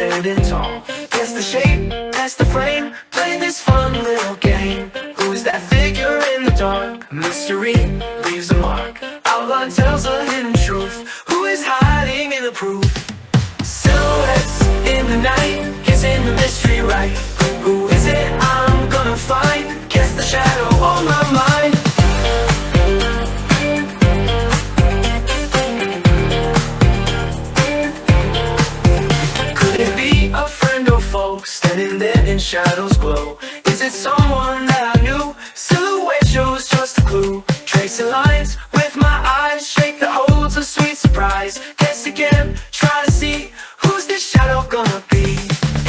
standing tall. Guess the shape, that's the frame. Play this fun little game. Who's that figure in the dark? Mystery leaves a mark. Outline tells a hidden truth. Who is hiding in the proof? Silhouettes in the night, guessing the mystery right. Who is it I'm gonna find? Guess the shadow on my mind. Could it be a friend or foe standing there in shadows glow? Is it someone that I knew? Silhouette shows just a clue. Tracing lines with my eyes, shake that holds a sweet surprise. Guess again, try to see who's this shadow gonna be.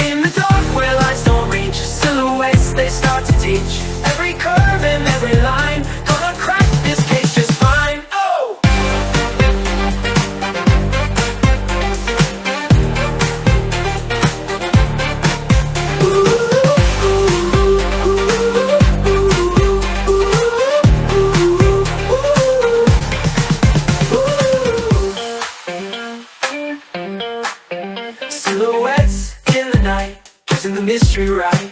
In the dark where lights don't reach, silhouettes they start to teach. Every curve and every line, gonna crack this case just fine. Oh! Silhouettes in the night, guessing the mystery right.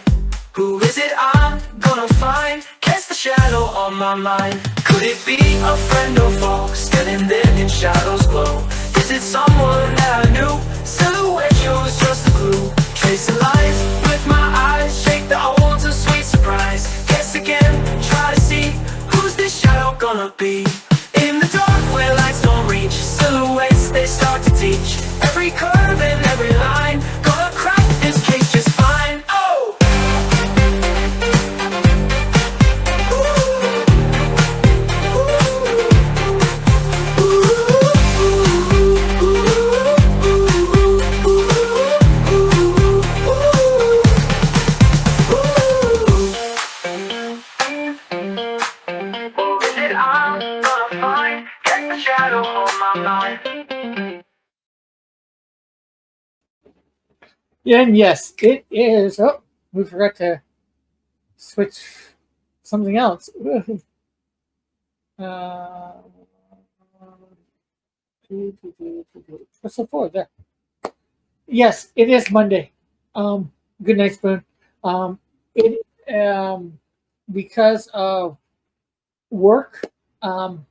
Who is it I'm gonna find? Guess the shadow on my mind. Could it be a friend or foe standing there in shadows glow? Is it someone that I knew? Silhouette shows just a clue. Tracing lines with my eyes, shake the holds a sweet surprise. Guess again, try to see who's this shadow gonna be. In the dark where lights don't reach, silhouettes they start to teach. Every curve and every line, gonna crack this case just fine. Oh! Is it I'm gonna find? Get the shadow on my mind. And yes, it is. Oh, we forgot to switch something else. What's the four there? Yes, it is Monday. Good night, Spoon. It because of work. I'm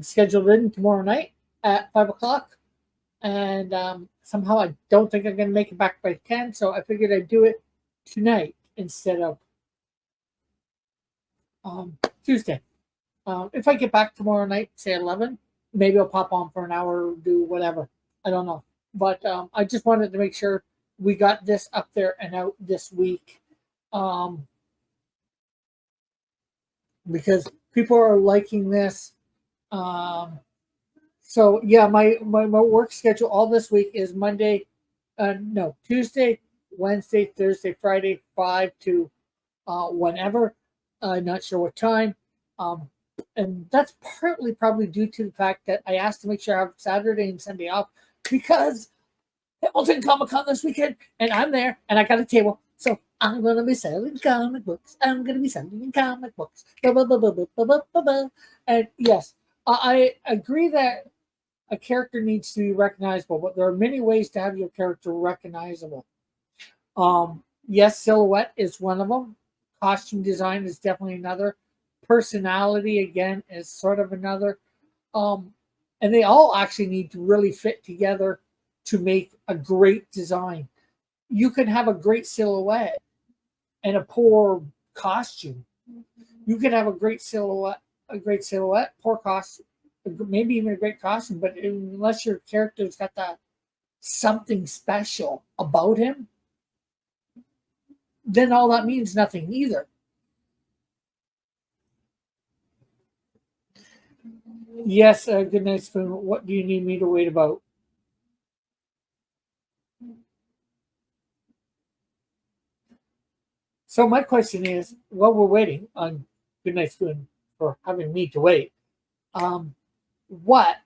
scheduled in tomorrow night at 5 o'clock, and somehow I don't think I'm going to make it back by 10, so I figured I'd do it tonight instead of Tuesday. If I get back tomorrow night, say 11, maybe I'll pop on for an hour or do whatever. I don't know. But I just wanted to make sure we got this up there and out this week. Because people are liking this. So yeah, my work schedule all this week is Tuesday, Wednesday, Thursday, Friday, 5 to whenever. Not sure what time. And that's partly probably due to the fact that I asked to make sure I have Saturday and Sunday off because Hamilton Comic Con this weekend, and I'm there, and I got a table. So I'm going to be selling comic books. I'm going to be selling comic books. And yes, I agree that a character needs to be recognizable, but there are many ways to have your character recognizable. Yes, silhouette is one of them. Costume design is definitely another. Personality, again, is sort of another. And they all actually need to really fit together to make a great design. You can have a great silhouette and a poor costume. You can have a great silhouette, poor costume, maybe even a great costume, but unless your character's got that something special about him, then all that means nothing either. Yes, good night, Spoon. What do you need me to wait about? So my question is, while we're waiting on Good Night Spoon for having me to wait, what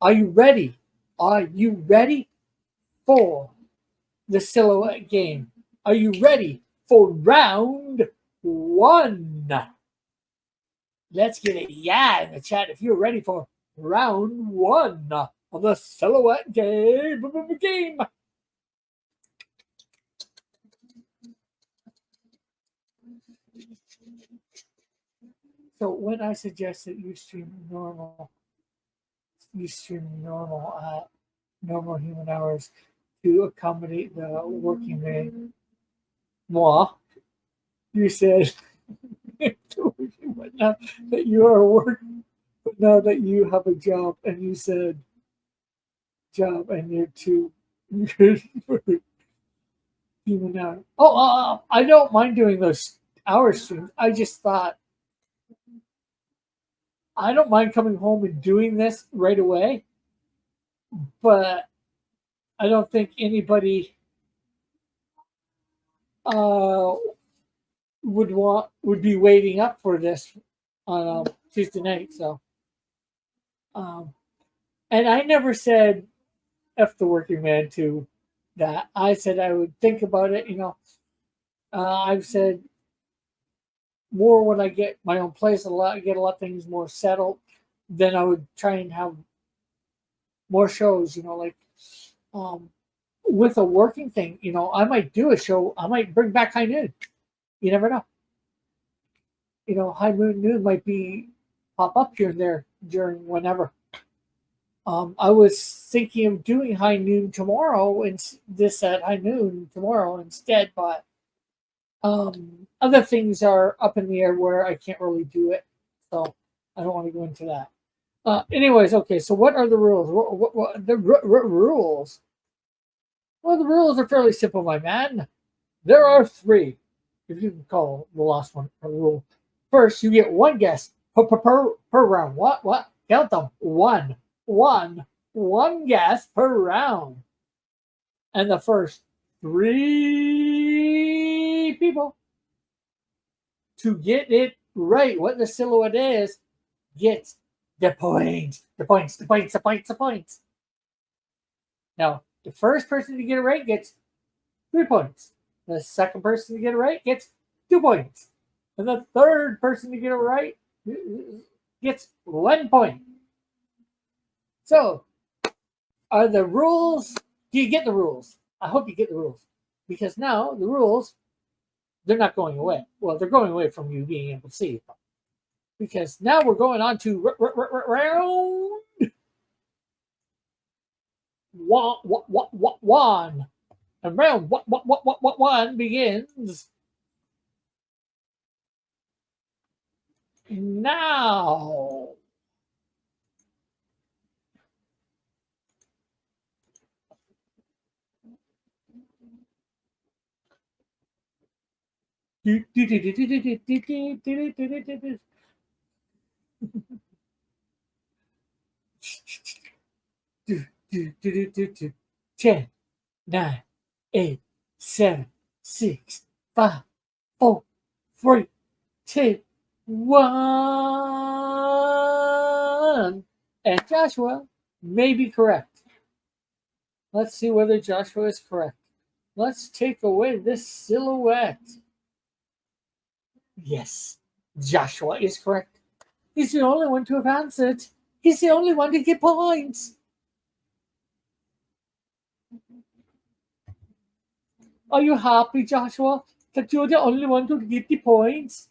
are you ready? Are you ready for the silhouette game? Are you ready for round one? Let's get a yeah in the chat if you're ready for round one. of the Silhouette game. So when I suggest that you stream normal human hours to accommodate the working man, moi, you said but now that you are working, but now that you have a job, and you said job, and you're too good for human hours. Oh, I don't mind doing those hour streams. I just thought I don't mind coming home and doing this right away, but I don't think anybody uh, would be waiting up for this on Tuesday night. So, um, and I never said "f the working man" to that. I said I would think about it. I've said more when I get my own place, get a lot of things more settled. Then I would try and have more shows. Um, with a working thing. I might do a show. I might bring back High Noon. You never know. High Noon might be pop up here and there during whenever. I was thinking of doing High Noon tomorrow and this at High Noon tomorrow instead, but other things are up in the air where I can't really do it, so I don't want to go into that. Anyways, okay. So what are the rules? What the rules? Well, the rules are fairly simple, my man. There are three, if you can call the last one a rule. First, you get one guess per round. What? Count them. One guess per round. And the first three people to get it right, what the silhouette is, gets the points. The points. Now, the first person to get it right gets 3 points. The second person to get it right gets 2 points. And the third person to get it right gets 1 point. So, are the rules? Do you get the rules? I hope you get the rules. Because now the rules, they're not going away. Well, they're going away from you being able to see it. Because now we're going on to round one. And round one begins now. Ten, 9, 8, 7, 6, 5, 4, 3, 2, 1. And Joshua may be correct. Let's see whether Joshua is correct. Let's take away this silhouette. Yes, Joshua is correct. He's the only one to have answered. He's the only one to get points. Are you happy, Joshua, that you're the only one to get the points?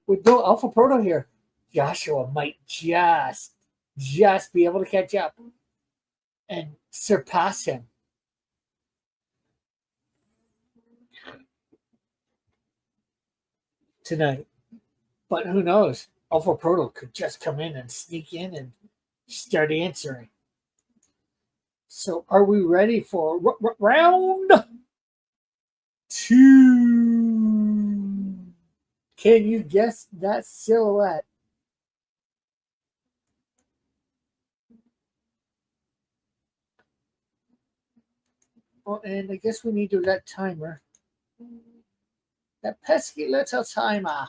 With no Alpha Proto here, Joshua might just be able to catch up and surpass him. Tonight. But who knows? Alpha Proto could just come in and sneak in and start answering. So are we ready for round 2? Can you guess that silhouette? Oh, and I guess we need to do that timer. That pesky little timer.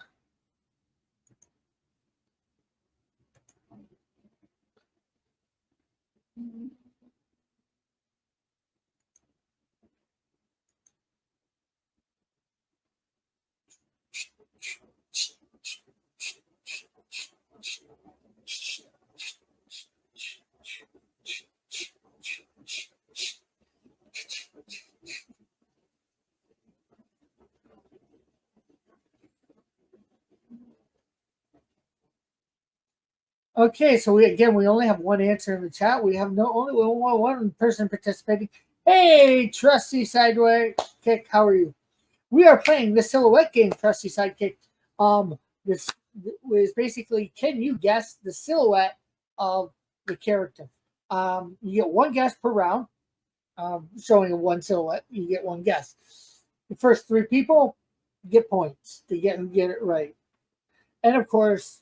Okay, so we only have one answer in the chat. We have only one person participating. Hey, Trusty Sidekick, how are you? We are playing the silhouette game, Trusty Sidekick. This is basically, can you guess the silhouette of the character? You get one guess per round. Showing one silhouette, you get one guess. The first three people get points to get it right. And of course,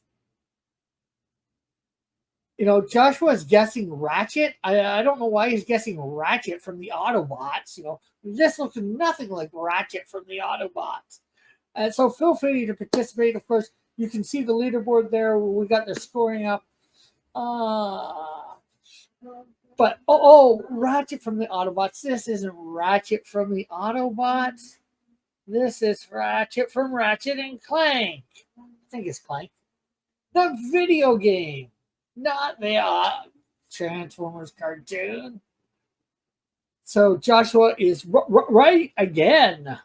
Joshua's guessing Ratchet. I don't know why he's guessing Ratchet from the Autobots. This looks nothing like Ratchet from the Autobots. And so feel free to participate. Of course, you can see the leaderboard there. We got the scoring up. But Ratchet from the Autobots. This isn't Ratchet from the Autobots. This is Ratchet from Ratchet and Clank. I think it's Clank. The video game, not the Transformers cartoon. So Joshua is right again.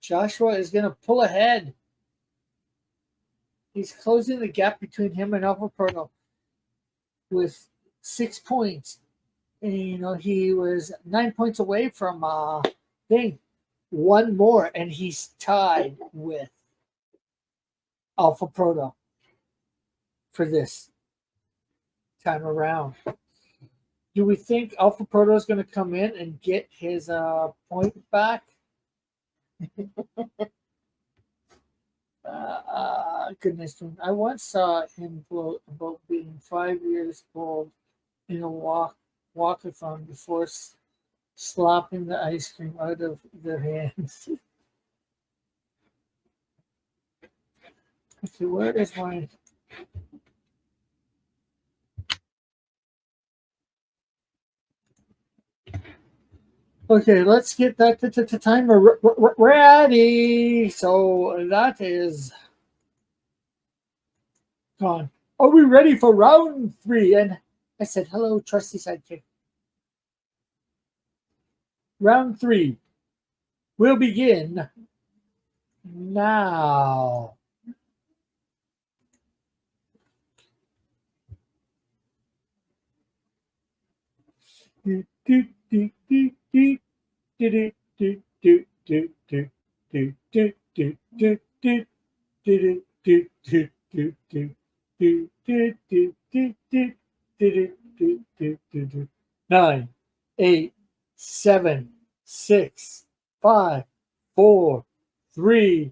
Joshua is going to pull ahead. He's closing the gap between him and Alpha Proto with 6 points. And, he was 9 points away from one more, and he's tied with Alpha Proto for this time around. Do we think Alpha Proto is going to come in and get his point back? Goodness, I once saw him gloat about being 5 years old in a walkathon before slopping the ice cream out of their hands. Okay, where is my... Okay, let's get that to timer ready. So that is gone. Are we ready for round 3? And I said, hello, Trusty Sidekick. Round 3 will begin now. Nine, 8, 7, 6, 5, 4, 3,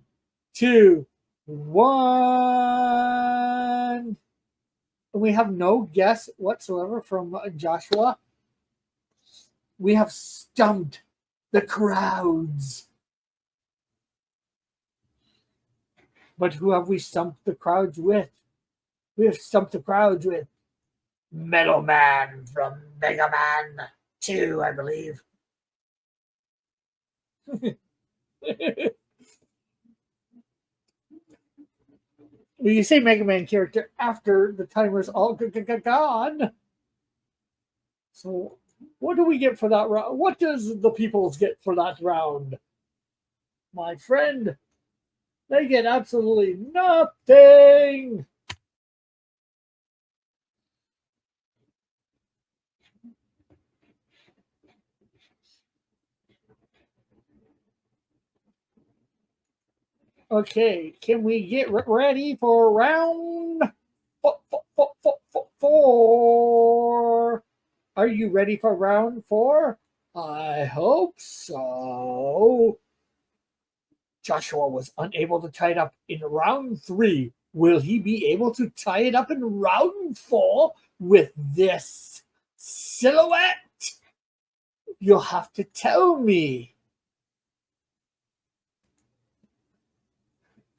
2, 1. We have no guess whatsoever from Joshua. We have stumped the crowds. But who have we stumped the crowds with? We have stumped the crowds with Metal Man from Mega Man 2, I believe. Well, you say Mega Man character after the timer's all gone. So what do we get for that round? What does the peoples get for that round? My friend, they get absolutely nothing. Okay, can we get ready for round 4? Are you ready for round 4? I hope so. Joshua was unable to tie it up in round 3. Will he be able to tie it up in round 4 with this silhouette? You'll have to tell me.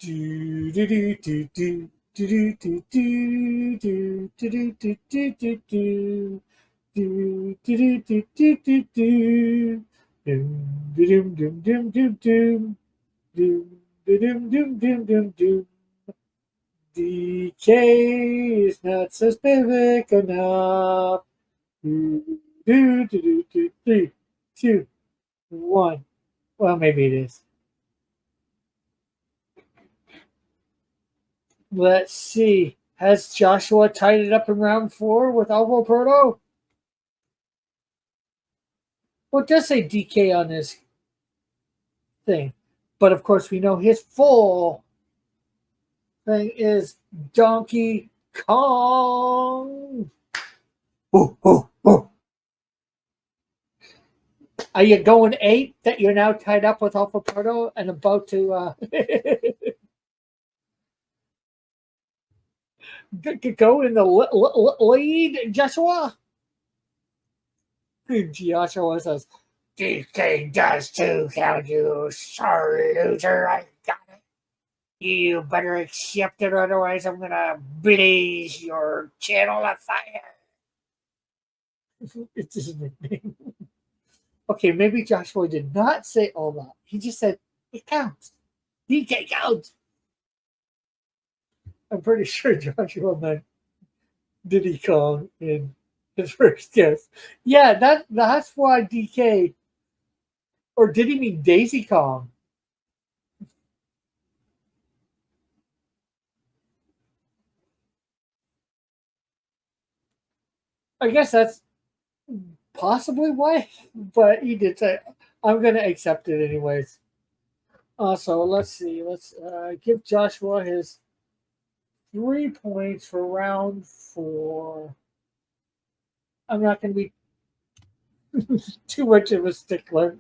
Do do do do do do do do do do do do do do do. Do do do do do do do. Doom doom doom doom doom doom. Doom doom doom doom doom doom. DK is not specific enough. Do do do do 3, 2, 1. Well, maybe it is. Let's see. Has Joshua tied it up in round 4 with Alvo Proto? Well, it does say DK on his thing. But of course, we know his full thing is Donkey Kong. Ooh, ooh, ooh. Are you going 8 that you're now tied up with Alpha Proto and about to go in the lead, Joshua? Joshua says, DK does too, count you, sorry, loser. I got it. You better accept it, otherwise I'm gonna blaze your channel afire. It's his nickname. Okay, maybe Joshua did not say all that. He just said, it counts. DK counts. I'm pretty sure Joshua meant Diddy Kong in his first guess. Yeah, that's why DK, or did he mean Daisy Kong? I guess that's possibly why, but he did say, I'm going to accept it anyways. So let's see. Let's give Joshua his 3 points for round 4. I'm not going to be too much of a stickler.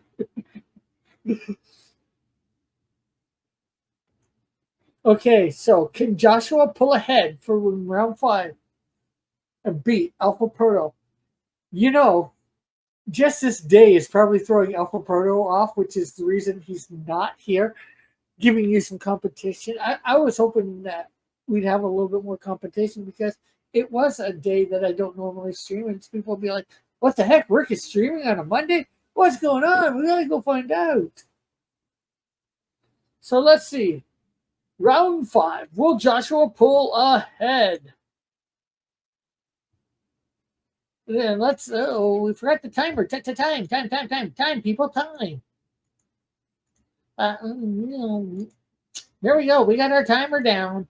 Okay, so can Joshua pull ahead for round 5 and beat Alpha Proto? You know, just this day is probably throwing Alpha Proto off, which is the reason he's not here, giving you some competition. I was hoping that we'd have a little bit more competition because it was a day that I don't normally stream, and people will be like, what the heck, Rick is streaming on a Monday? What's going on? We gotta go find out. So let's see. Round 5. Will Joshua pull ahead? Then let's. Oh, we forgot the timer. Time, people, time. There we go. We got our timer down.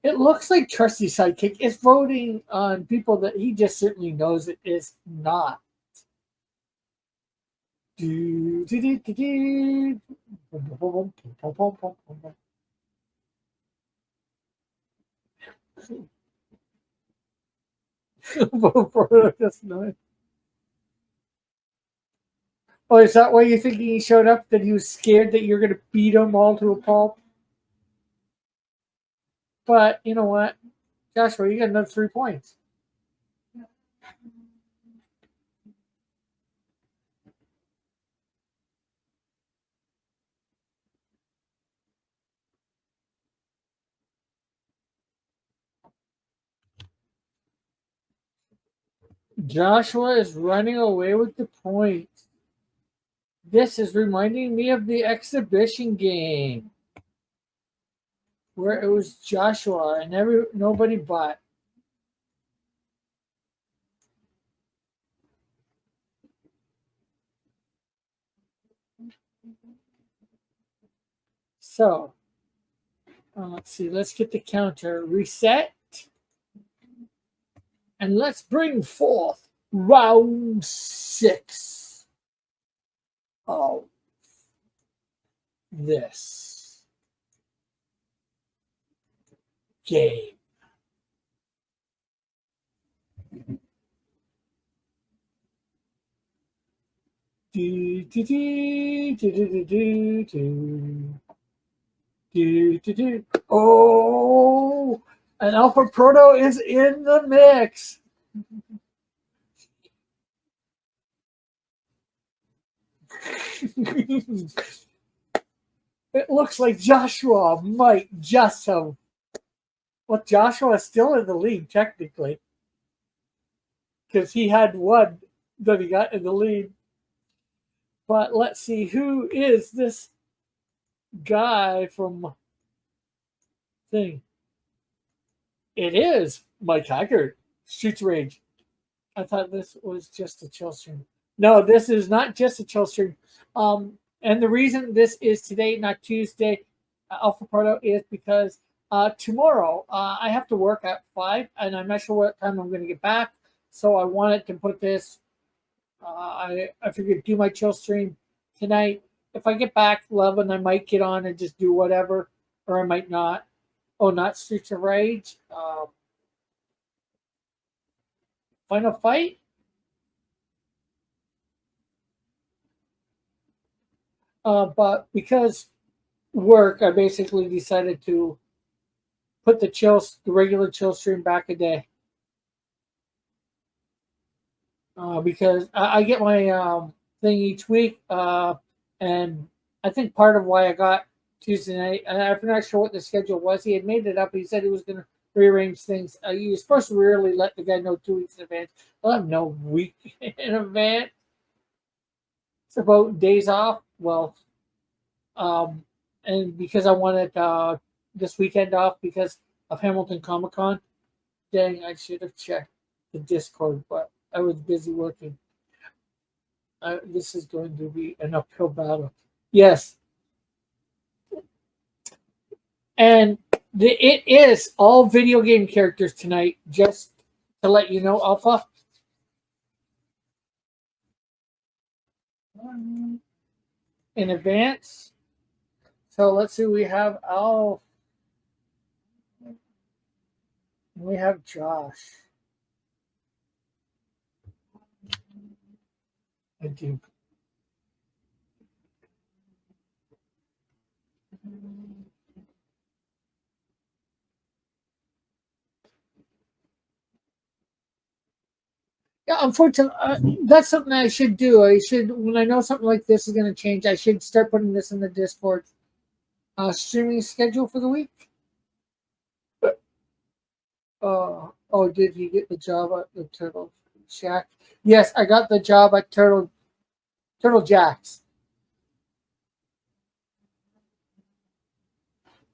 It looks like Trusty Sidekick is voting on people that he just certainly knows it is not. Oh, is that why you're thinking he showed up? That he was scared that you're going to beat them all to a pulp? But you know what, Joshua, you got another 3 points. Joshua is running away with the points. This is reminding me of the exhibition game where it was Joshua and nobody but. So let's see. Let's get the counter reset, and let's bring forth round 6 of this game. Oh, and Alpha Proto is in the mix. It looks like Joshua might just have. Well, Joshua is still in the lead technically because he had one that he got in the lead. But let's see, who is this guy from thing? It is Mike Haggard, Streets Rage. I thought this was just a chill stream. No, this is not just a chill stream. And the reason this is today, not Tuesday, Alpha Pardo, is because tomorrow I have to work at 5, and I'm not sure what time I'm going to get back. So I wanted to put this. I figured do my chill stream tonight. If I get back 11, I might get on and just do whatever, or I might not. Oh, not Streets of Rage. Final Fight. But because work, I basically decided to put the regular chill stream back a day. Because I get my thing each week, and I think part of why I got Tuesday night, and I'm not sure what the schedule was. He had made it up. He said he was going to rearrange things. You're supposed to really let the guy know 2 weeks in advance. I'll have no week in advance. It's about days off. Well, and because I wanted this weekend off because of Hamilton Comic Con, dang, I should have checked the Discord, but I was busy working. This is going to be an uphill battle. Yes. And it is all video game characters tonight, just to let you know, Alpha. In advance. So let's see, we have Al. We have Josh. I do. Yeah, unfortunately, that's something I should do. I should, when I know something like this is going to change, I should start putting this in the Discord streaming schedule for the week. Oh, did he get the job at the Turtle Shack? Yes, I got the job at Turtle Jacks.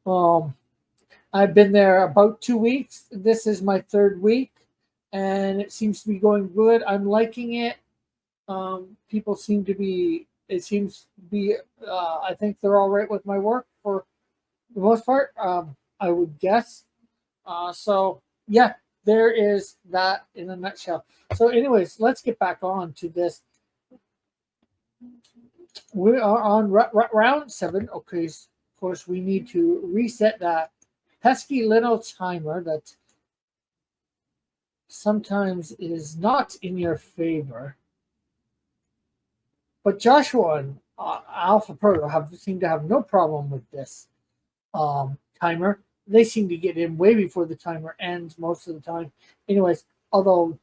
I've been there about 2 weeks. This is my third week, and it seems to be going good. I'm liking it. People seem to be. It seems to be. I think they're all right with my work for the most part. I would guess. So yeah, there is that in a nutshell. So, anyways, let's get back on to this. We are on round 7. Okay, of course, we need to reset that pesky little timer that sometimes is not in your favor. But Joshua and Alpha Proto seem to have no problem with this timer. They seem to get in way before the timer ends most of the time. Anyways, although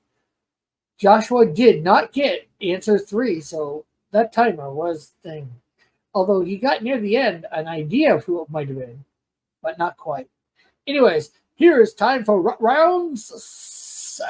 Joshua did not get answer 3, so that timer was thing. Although he got near the end an idea of who it might have been, but not quite. Anyways, here is time for round 7.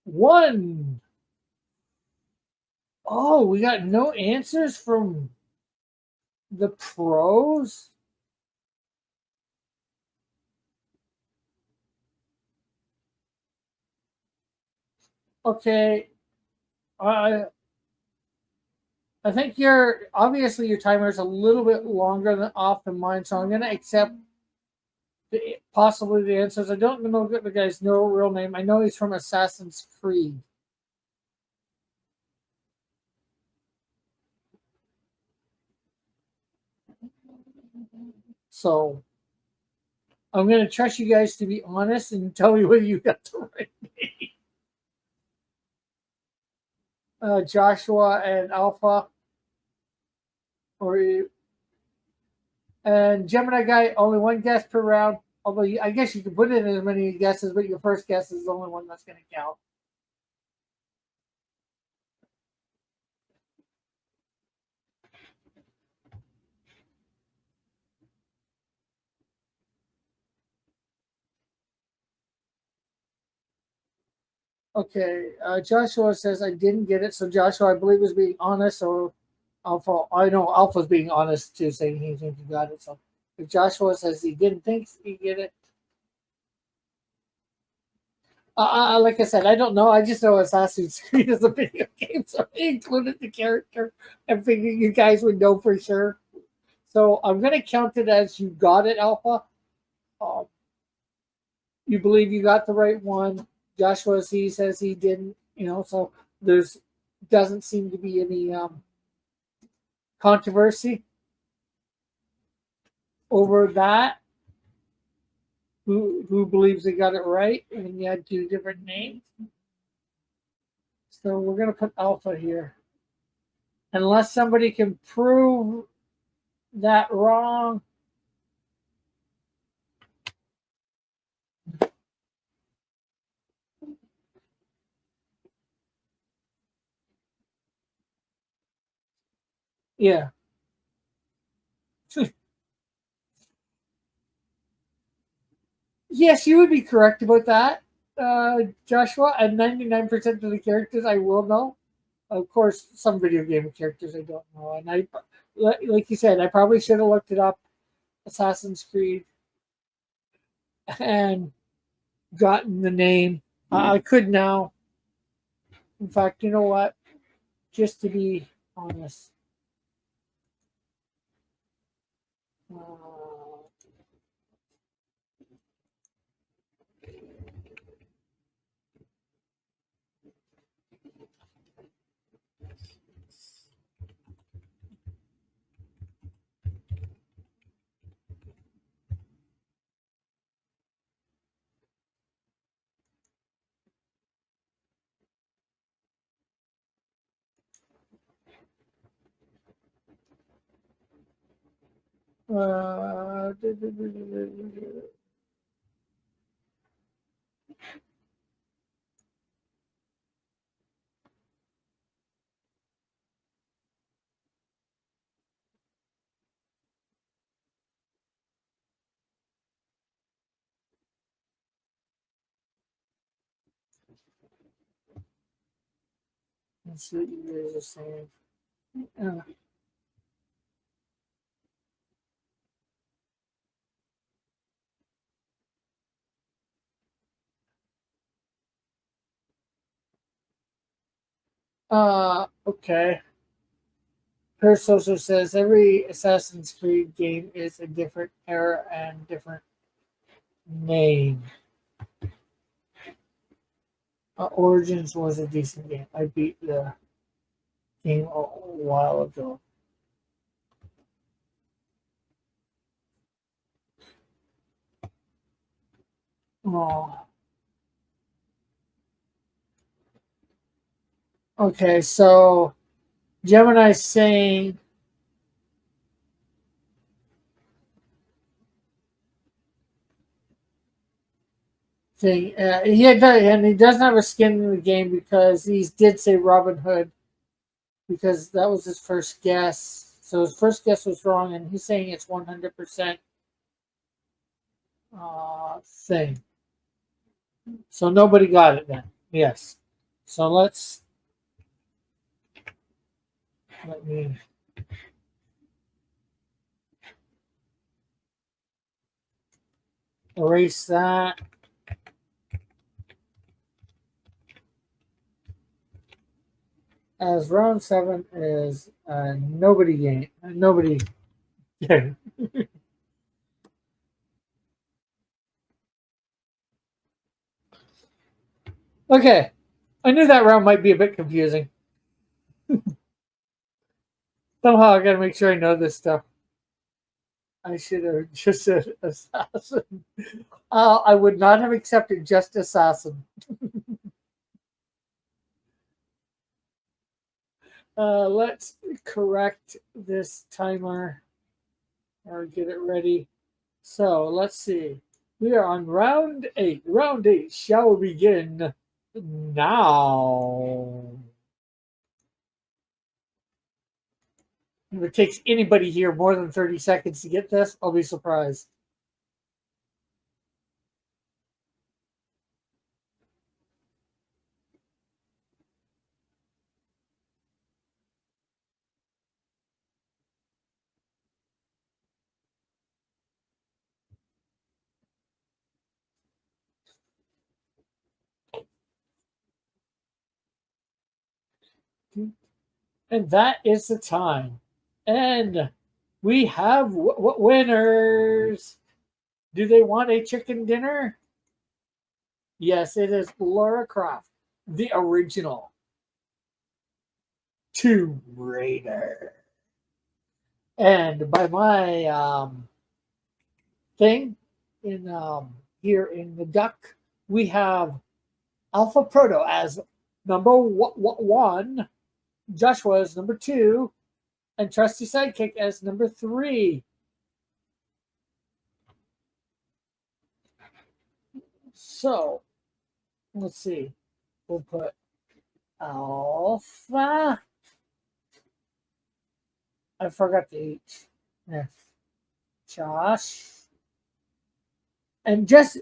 One. Oh, we got no answers from the pros. Okay. I think your timer is a little bit longer than off than mine, so I'm gonna accept possibly the answers. I don't know the guy's real name. I know he's from Assassin's Creed. So I'm gonna trust you guys to be honest and tell me whether you got the right name. Joshua and Alpha, and Gemini guy, only one guess per round. Although I guess you can put in as many guesses, but your first guess is the only one that's going to count. Okay, Joshua says I didn't get it. So Joshua, I believe, was being honest, or Alpha. I know Alpha's being honest too, saying he thinks he got it. So if Joshua says he didn't think he get it, like I said, I don't know. I just know Assassin's Creed is a video game, so I included the character and figured you guys would know for sure. So I'm gonna count it as you got it, Alpha. Um, you believe you got the right one. Joshua, he says he didn't. So there's doesn't seem to be any controversy over that. Who believes they got it right? And you had two different names. So we're gonna put Alpha here, unless somebody can prove that wrong. Yeah. Yes, you would be correct about that, Joshua. And 99% of the characters I will know. Of course, some video game characters I don't know. And like you said, I probably should have looked it up, Assassin's Creed, and gotten the name. I could now. In fact, you know what? Just to be honest. Uh, uh, let's see what you guys are saying. Okay. Parasocial says every Assassin's Creed game is a different era and different name. Origins was a decent game. I beat the game a while ago. Oh. Okay, so Gemini's saying and he doesn't have a skin in the game because he did say Robin Hood because that was his first guess. So his first guess was wrong, and he's saying it's 100% thing. So nobody got it then. Yes. So let me erase that. As round 7 is nobody game. Nobody. Yeah. Okay. I knew that round might be a bit confusing. Somehow I gotta make sure I know this stuff. I should have just said assassin. I would not have accepted just assassin. Let's correct this timer or get it ready. So let's see. We are on round 8. Round 8 shall begin now. If it takes anybody here more than 30 seconds to get this, I'll be surprised. And that is the time. And we have winners. Do they want a chicken dinner? Yes, it is Lara Croft, the original Tomb Raider. And by my thing in here in the duck, we have Alpha Proto as number one, Joshua as number 2, and Trusty Sidekick as number 3. So let's see. We'll put Alpha. I forgot the H. Yeah. Josh. And just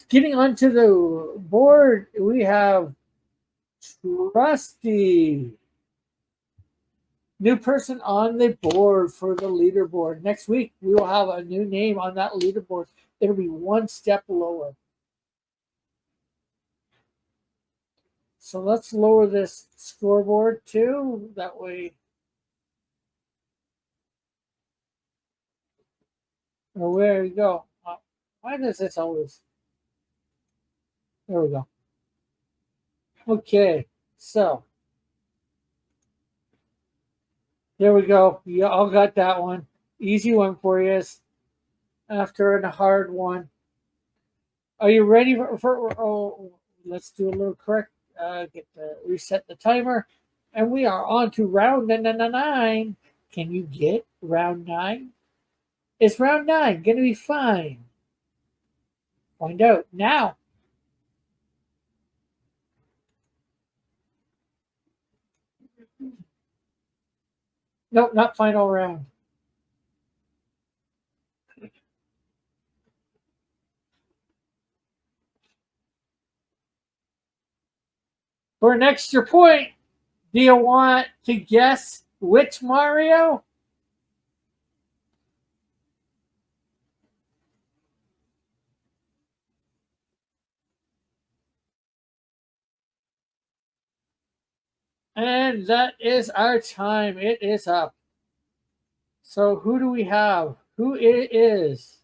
getting onto the board, we have Trusty. New person on the board for the leaderboard. Next week, we will have a new name on that leaderboard. It'll be one step lower. So let's lower this scoreboard too. That way. Oh, there we go. Why does this always? There we go. Okay, so there we go. You all got that one. Easy one for you. After a hard one. Are you ready for let's do a little correct. Reset the timer, and we are on to round 9. Can you get round 9? Is round 9 going to be fine? Find out now. Nope, not final round. For an extra point, do you want to guess which Mario? And that is our time. It is up. So who do we have? Who it is?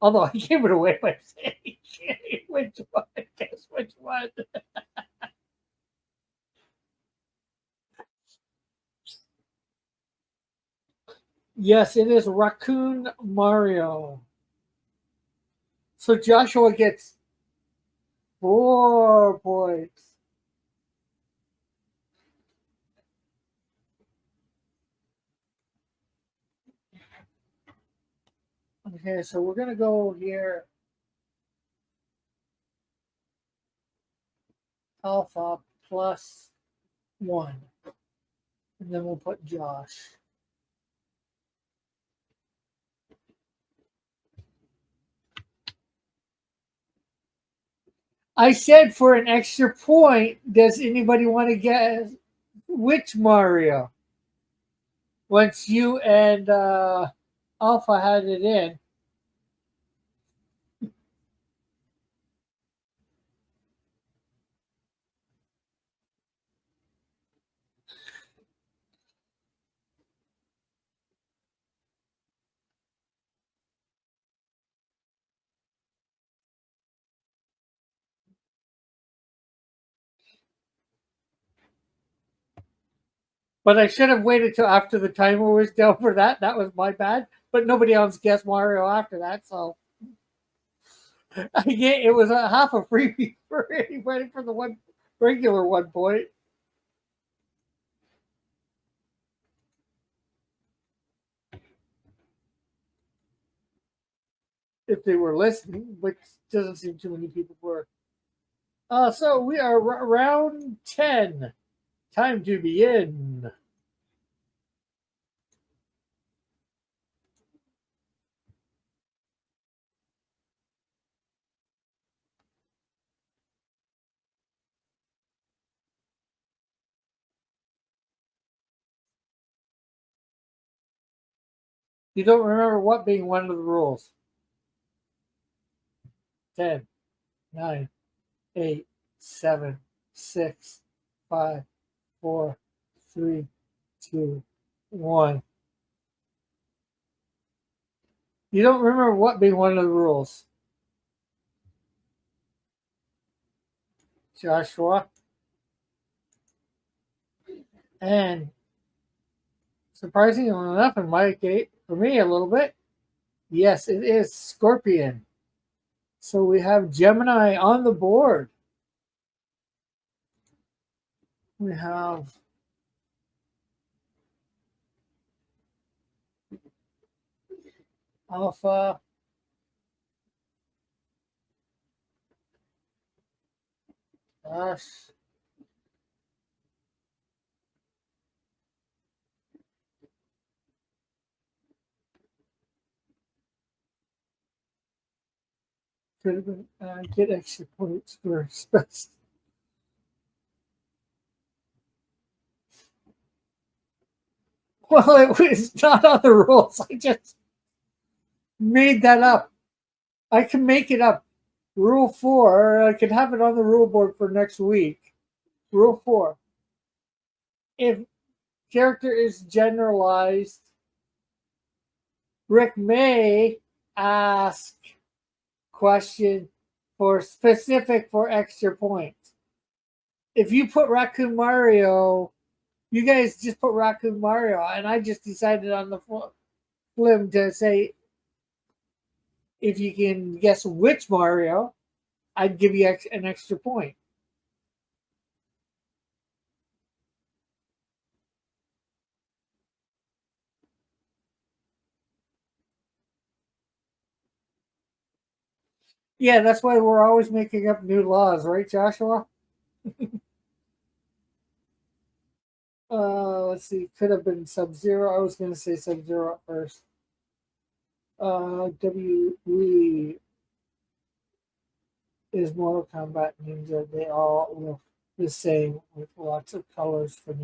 Although I gave it away by saying which one. Guess which one. Yes, it is Raccoon Mario. So Joshua gets 4 points. Okay, so we're going to go here. Alpha plus 1. And then we'll put Josh. I said for an extra point, does anybody want to guess which Mario? Once you and Alpha had it in. But I should have waited till after the timer was down for that. That was my bad. But nobody else guessed Mario after that, so again, it was a half a freebie for anybody for the one regular 1 point. If they were listening, which doesn't seem too many people were. So we are round 10. Time to begin. You don't remember what being one of the rules. 10, 9, 8, 7, 6, 5, 4, 3, 2, 1. You don't remember what being one of the rules. Joshua. And surprisingly enough, in my case, for me a little bit, yes, it is Scorpion. So we have Gemini on the board. We have Alpha. Gosh. Could have been get extra points for special. Well, it was not on the rules. I just made that up. I can make it up. Rule 4, I could have it on the rule board for next week. Rule 4. If character is generalized, Rick may ask question for specific for extra points. If you put Raccoon Mario, you guys just put Raccoon Mario, and I just decided on the flim to say, if you can guess which Mario, I'd give you an extra point. Yeah, that's why we're always making up new laws, right, Joshua? Let's see. Could have been Sub-Zero. I was going to say Sub-Zero at first. WWE is Mortal Kombat Ninja. They all look the same with lots of colors for the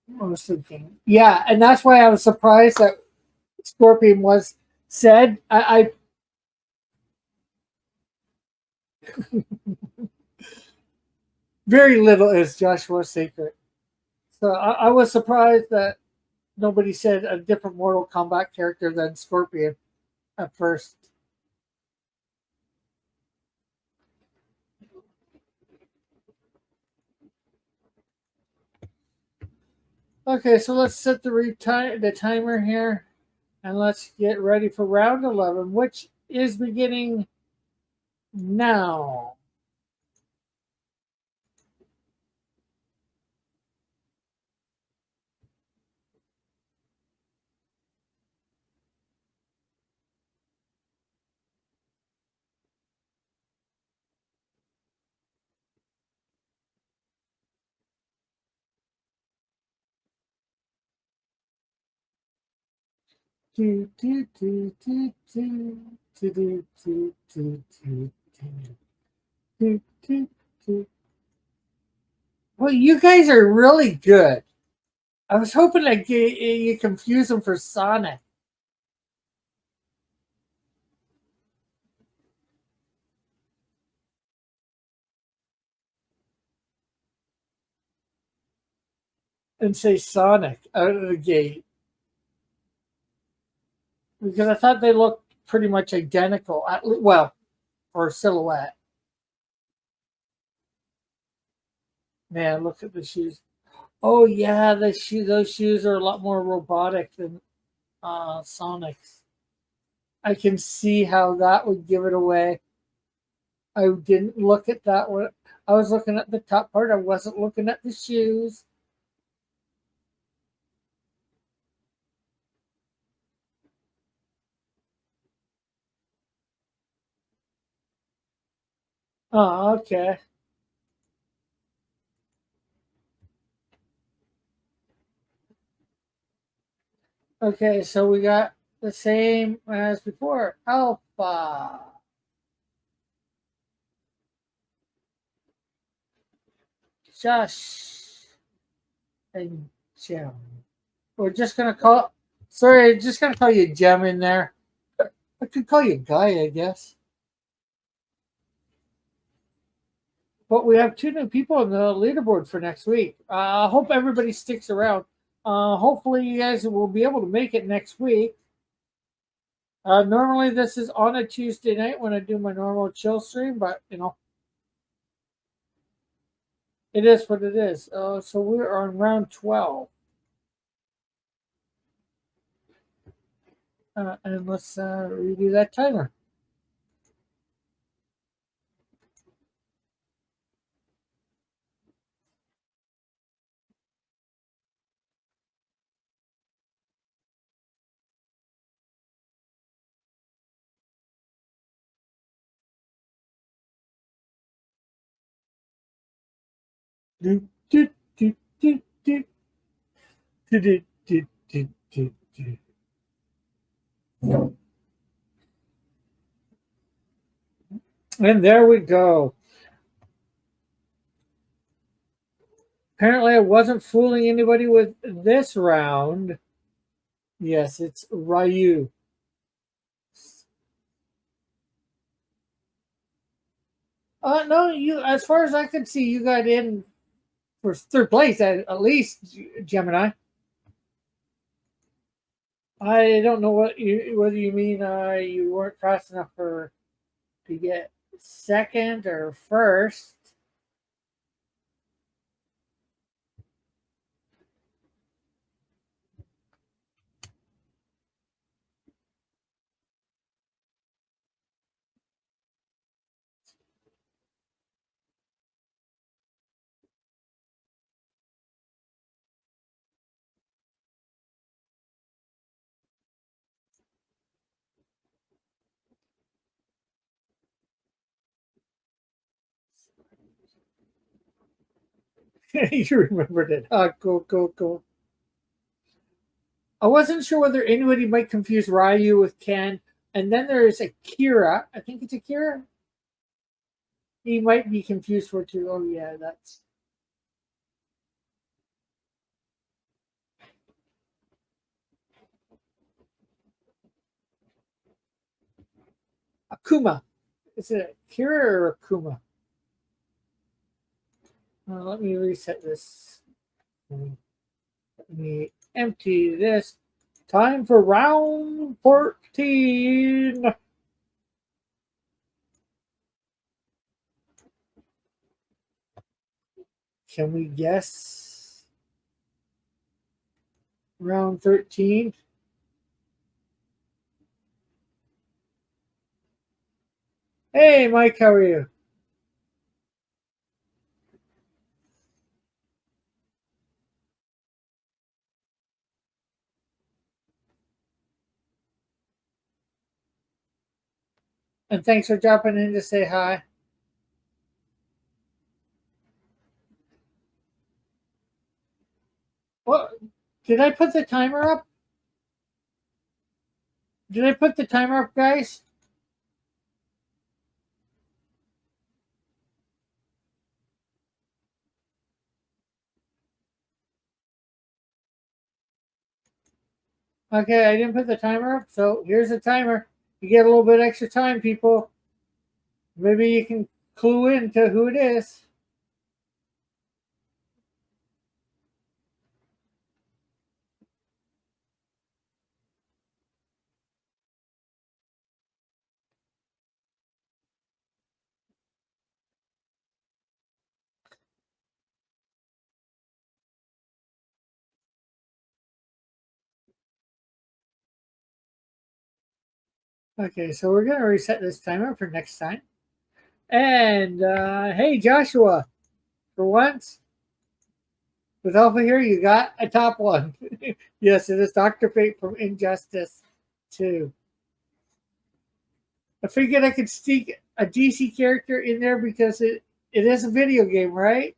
most of the game. Yeah, and that's why I was surprised that Scorpion was said. I very little is Joshua's secret. So I was surprised that nobody said a different Mortal Kombat character than Scorpion at first. Okay, so let's set the timer here, and let's get ready for round 11, which is beginning now. Do, do, do, do, do, do, do, do, do, do, do, do, do. Well, you guys are really good. I was hoping that you confuse them for Sonic. And say Sonic out of the gate. Because I thought they looked pretty much identical. Well, for silhouette. Man, look at the shoes. Oh yeah, those shoes are a lot more robotic than Sonic's. I can see how that would give it away. I didn't look at that one. I was looking at the top part. I wasn't looking at the shoes. Oh, okay. Okay, so we got the same as before. Alpha. Josh and Gem. We're just gonna call. Sorry, just gonna call you Gem in there. I could call you Guy, I guess. But we have 2 new people on the leaderboard for next week. I hope everybody sticks around. Hopefully, you guys will be able to make it next week. Normally, this is on a Tuesday night when I do my normal chill stream, but it is what it is. So we're on round 12. And let's redo that timer. Do, do, do, do, do. Do, do, do, do, do, do. And there we go. Apparently, I wasn't fooling anybody with this round. Yes, it's Ryu. No, you. As far as I could see, you got in for 3rd place at least, Gemini. I don't know whether you mean you weren't fast enough to get 2nd or 1st. You remembered it. Cool. I wasn't sure whether anybody might confuse Ryu with Ken. And then there's Akira. I think it's Akira. He might be confused for 2. Oh, yeah, that's. Akuma. Is it Akira or Akuma? Let me reset this. Let me empty this. Time for round 14. Can we guess round 13? Hey, Mike, how are you? And thanks for dropping in to say hi. What? Did I put the timer up? Did I put the timer up, guys? Okay, I didn't put the timer up, so here's the timer. You get a little bit extra time, people. Maybe you can clue in to who it is. Okay, so we're going to reset this timer for next time. And hey, Joshua, for once, with Alpha here, you got a top one. Yes, it is Dr. Fate from Injustice 2. I figured I could sneak a DC character in there because it is a video game, right?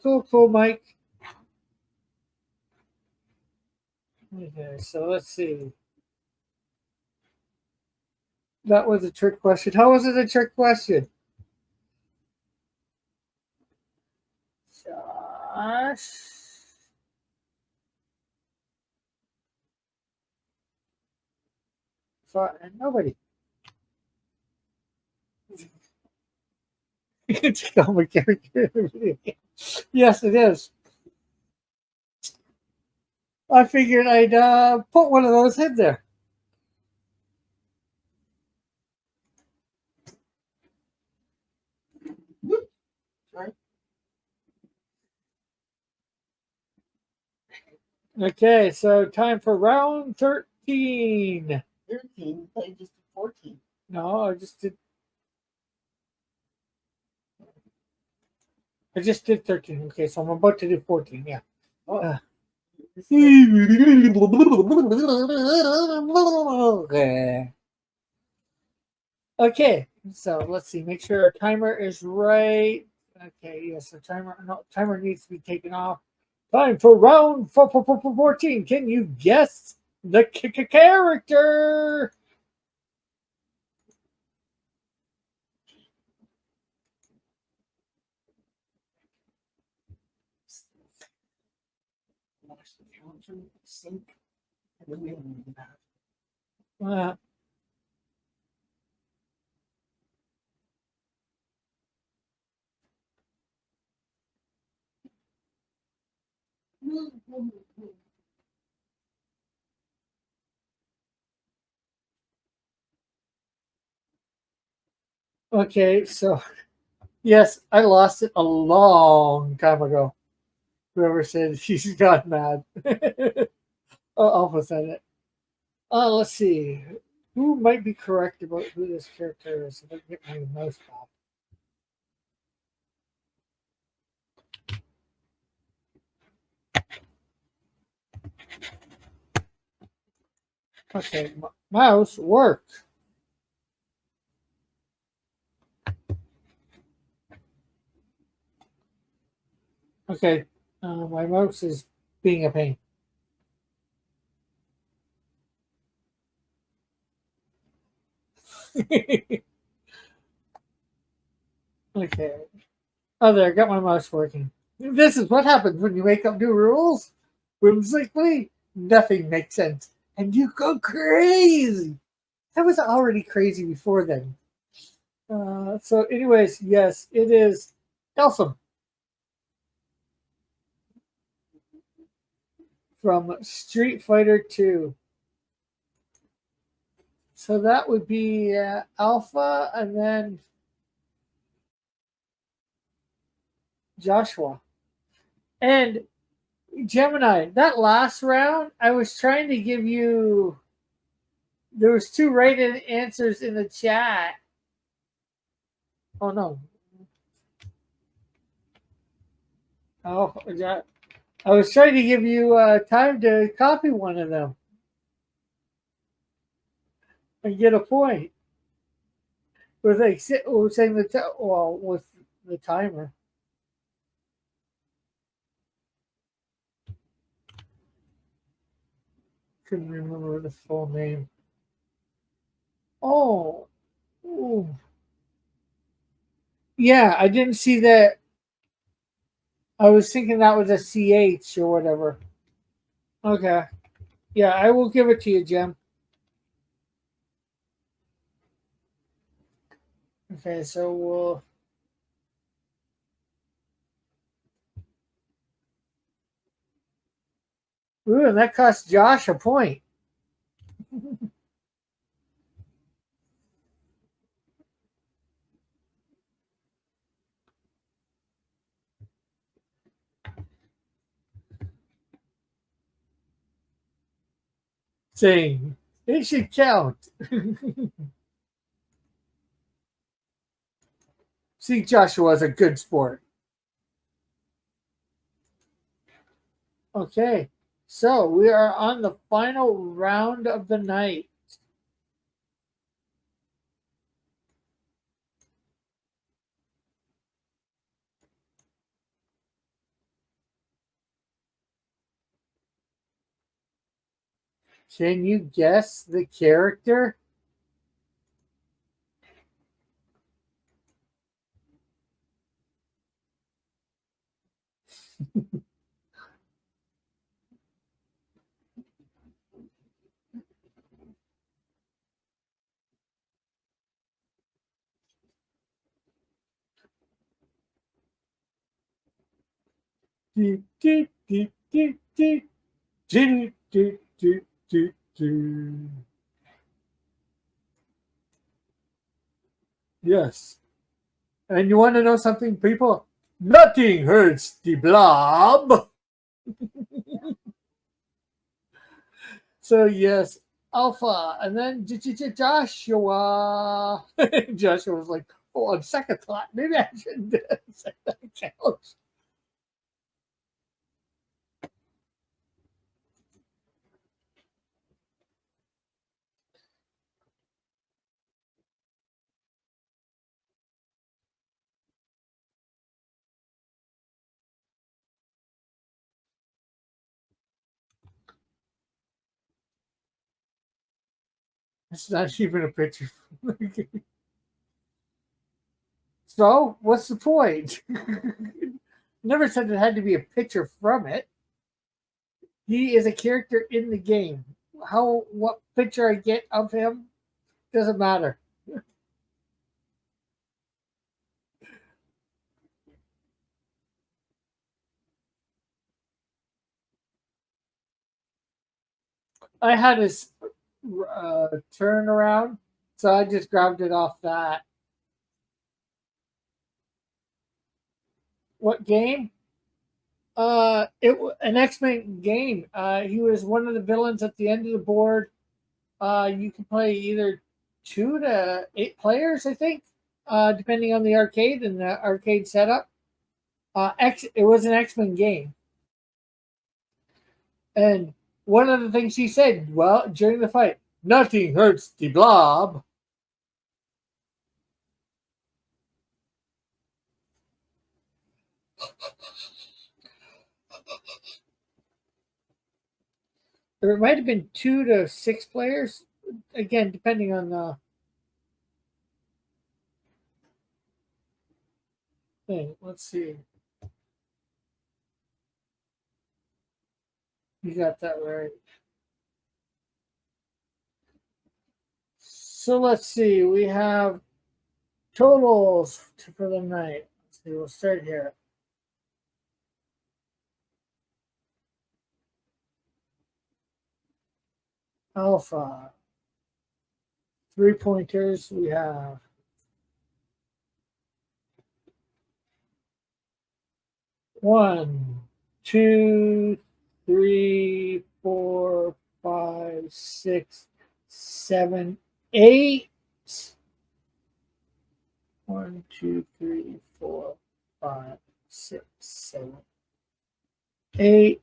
Cool, Mike. Okay, so let's see. That was a trick question. How was it a trick question? Josh. and nobody. It's a comic character in a video game. Yes, it is. I figured I'd put one of those in there. Right? Okay, so time for round 13. 13. I thought you just did 14. No, I just did 13. Okay, so I'm about to do 14. Yeah. Oh. Uh. This is Okay, so let's see. Make sure our timer is right. Okay, yes, the timer needs to be taken off. Time for round 14. Can you guess the character? wash the counter, sink, and then we don't need that. Uh, okay, so yes, I lost it a long time ago. Whoever said she's got mad. Alpha said it. Let's see. Who might be correct about who this character is? If I can get my mouse back. Okay, mouse work. Okay, my mouse is being a pain. Okay. Oh, there, I got my mouse working. This is what happens when you make up new rules. Whimsically, nothing makes sense. And you go crazy. I was already crazy before then. So, anyways, yes, it is Elsom from Street Fighter 2. So that would be Alpha and then Joshua. And Gemini, that last round, I was trying to give you. There was 2 right answers in the chat. Oh no. Oh, I was trying to give you time to copy one of them and get a point. With like saying with the timer. Couldn't remember the full name. Oh, ooh. Yeah, I didn't see that. I was thinking that was a CH or whatever. Okay. Yeah, I will give it to you, Jim. Okay, so we'll. Ooh, and that cost Josh a point. Saying it should count. See, Joshua's a good sport. Okay, so we are on the final round of the night. Can you guess the character? do, do, do, do, do, do, do, do, do, do. Yes. And you want to know something, people? Nothing hurts the blob. So yes, Alpha, and then Joshua. Joshua was like, "Oh, on second thought, maybe I shouldn't set that challenge." It's not even a picture. So, what's the point? Never said it had to be a picture from it. He is a character in the game. What picture I get of him doesn't matter. I had his turnaround, so I just grabbed it off that. What game? An X-Men game. He was one of the villains at the end of the board. You can play either 2 to 8 players, I think, depending on the arcade and the arcade setup. It was an X-Men game, and one of the things he said, well, during the fight, nothing hurts the blob. Or it might have been 2 to 6 players, again, depending on the thing. Let's see. You got that right. So let's see. We have totals for the night. Let's see. We'll start here. Alpha. 3-pointers. We have 1, 2, 3, 4, 5, 6, 7, 8. 1, 2, 3, 4, 5, 6, 7, 8.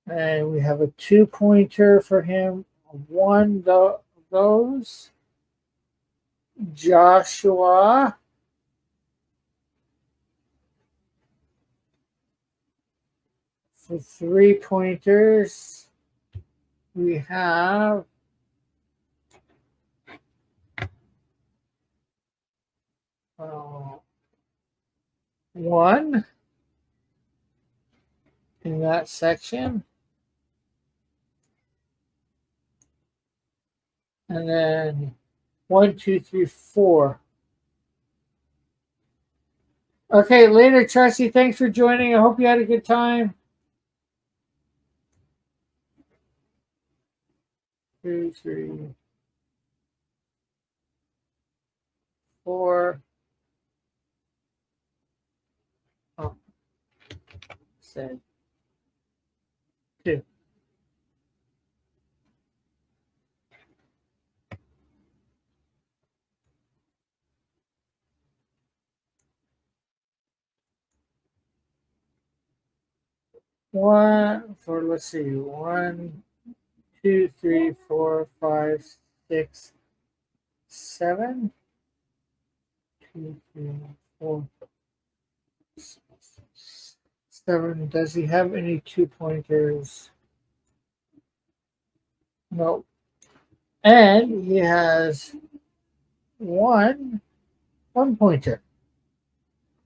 And we have a 2-pointer for him. 1 of those. Joshua. For 3-pointers, we have one in that section. And then 1, 2, 3, 4. Okay, later, Chelsea. Thanks for joining. I hope you had a good time. 2, 3, 4. Oh, said 2. One for, let's see, 1, 2, 3, 4, 5, 6, 7. 2, 3, 4, 6, 7. Does he have any 2-pointers? No. And he has 1-pointer.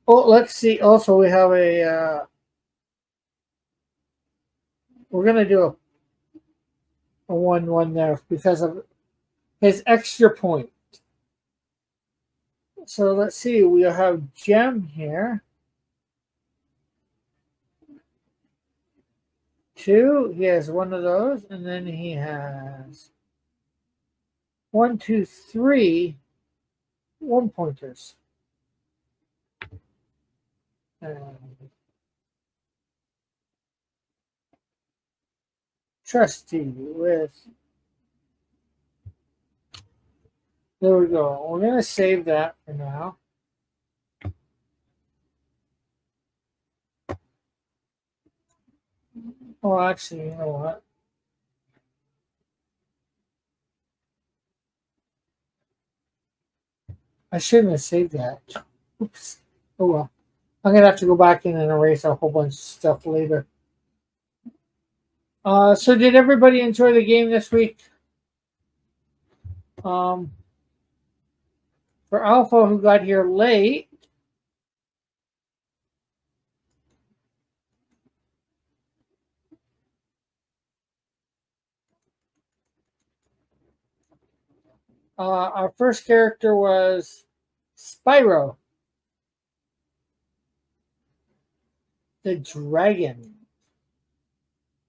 Oh, let's see. Also, we have a. We're gonna do a 1-1 there because of his extra point. So let's see. We have Gem here. 2. He has one of those, and then he has 1, 2, 3 1-pointers. Trusty with. There we go. We're going to save that for now. Oh, actually, you know what? I shouldn't have saved that. Oops. Oh well. I'm going to have to go back in and erase a whole bunch of stuff later. So did everybody enjoy the game this week? For Alpha, who got here late, our first character was Spyro, the dragon.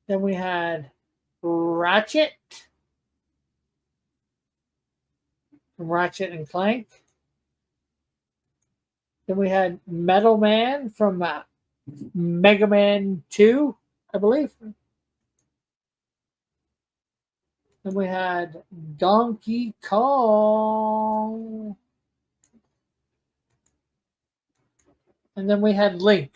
Then we had Ratchet from Ratchet and Clank. Then we had Metal Man from Mega Man 2, I believe. Then we had Donkey Kong. And then we had Link.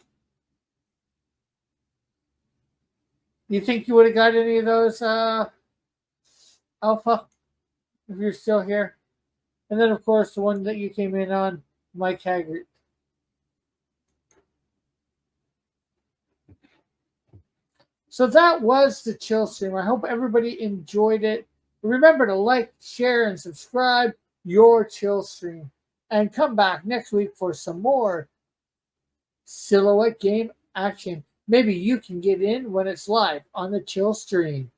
You think you would have got any of those, Alpha, if you're still here? And then, of course, the one that you came in on, Mike Haggart. So that was the chill stream. I hope everybody enjoyed it. Remember to like, share, and subscribe your chill stream. And come back next week for some more Silhouette game action. Maybe you can get in when it's live on the chill stream.